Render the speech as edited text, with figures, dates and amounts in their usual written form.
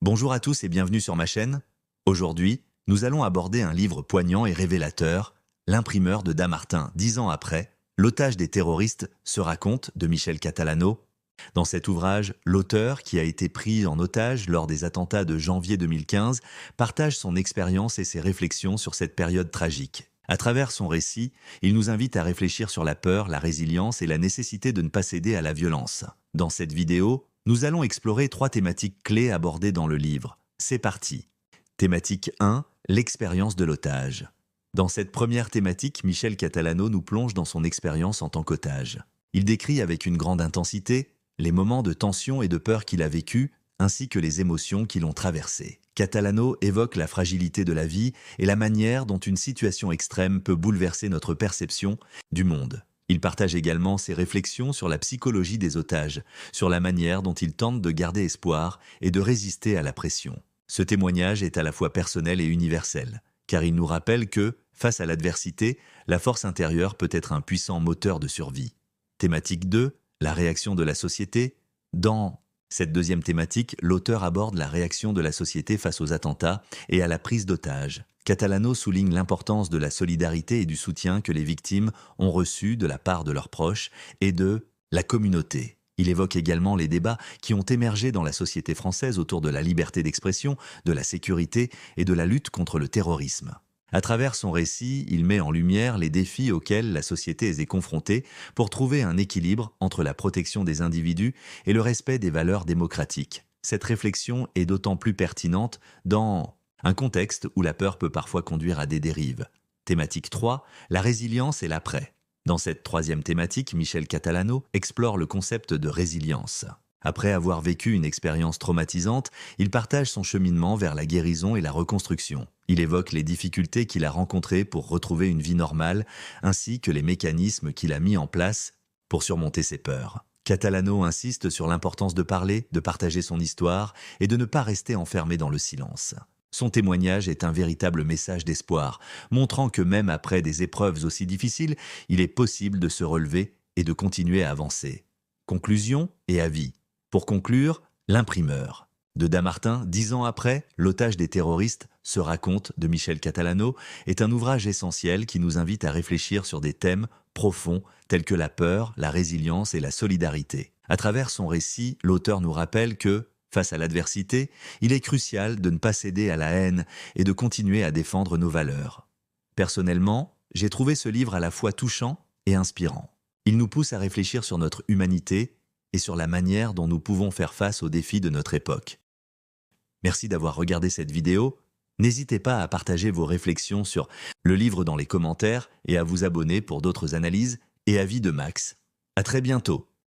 Bonjour à tous et bienvenue sur ma chaîne. Aujourd'hui, nous allons aborder un livre poignant et révélateur, L'imprimeur de Damartin, 10 ans après, l'otage des terroristes se raconte de Michel Catalano. Dans cet ouvrage, l'auteur, qui a été pris en otage lors des attentats de janvier 2015, partage son expérience et ses réflexions sur cette période tragique. À travers son récit, il nous invite à réfléchir sur la peur, la résilience et la nécessité de ne pas céder à la violence. Dans cette vidéo, nous allons explorer 3 thématiques clés abordées dans le livre. C'est parti. Thématique 1, l'expérience de l'otage. Dans cette première thématique, Michel Catalano nous plonge dans son expérience en tant qu'otage. Il décrit avec une grande intensité les moments de tension et de peur qu'il a vécus, ainsi que les émotions qui l'ont traversé. Catalano évoque la fragilité de la vie et la manière dont une situation extrême peut bouleverser notre perception du monde. Il partage également ses réflexions sur la psychologie des otages, sur la manière dont ils tentent de garder espoir et de résister à la pression. Ce témoignage est à la fois personnel et universel, car il nous rappelle que, face à l'adversité, la force intérieure peut être un puissant moteur de survie. Thématique 2, la réaction de la société. Dans cette deuxième thématique, l'auteur aborde la réaction de la société face aux attentats et à la prise d'otages. Catalano souligne l'importance de la solidarité et du soutien que les victimes ont reçu de la part de leurs proches et de la communauté. Il évoque également les débats qui ont émergé dans la société française autour de la liberté d'expression, de la sécurité et de la lutte contre le terrorisme. À travers son récit, il met en lumière les défis auxquels la société est confrontée pour trouver un équilibre entre la protection des individus et le respect des valeurs démocratiques. Cette réflexion est d'autant plus pertinente dans un contexte où la peur peut parfois conduire à des dérives. Thématique 3, la résilience et l'après. Dans cette troisième thématique, Michel Catalano explore le concept de résilience. Après avoir vécu une expérience traumatisante, il partage son cheminement vers la guérison et la reconstruction. Il évoque les difficultés qu'il a rencontrées pour retrouver une vie normale, ainsi que les mécanismes qu'il a mis en place pour surmonter ses peurs. Catalano insiste sur l'importance de parler, de partager son histoire et de ne pas rester enfermé dans le silence. Son témoignage est un véritable message d'espoir, montrant que même après des épreuves aussi difficiles, il est possible de se relever et de continuer à avancer. Conclusion et avis. Pour conclure, L'imprimeur. De Damartin, 10 ans après, l'otage des terroristes se raconte de Michel Catalano est un ouvrage essentiel qui nous invite à réfléchir sur des thèmes profonds tels que la peur, la résilience et la solidarité. À travers son récit, l'auteur nous rappelle que, face à l'adversité, il est crucial de ne pas céder à la haine et de continuer à défendre nos valeurs. Personnellement, j'ai trouvé ce livre à la fois touchant et inspirant. Il nous pousse à réfléchir sur notre humanité et sur la manière dont nous pouvons faire face aux défis de notre époque. Merci d'avoir regardé cette vidéo. N'hésitez pas à partager vos réflexions sur le livre dans les commentaires et à vous abonner pour d'autres analyses et avis de Max. À très bientôt.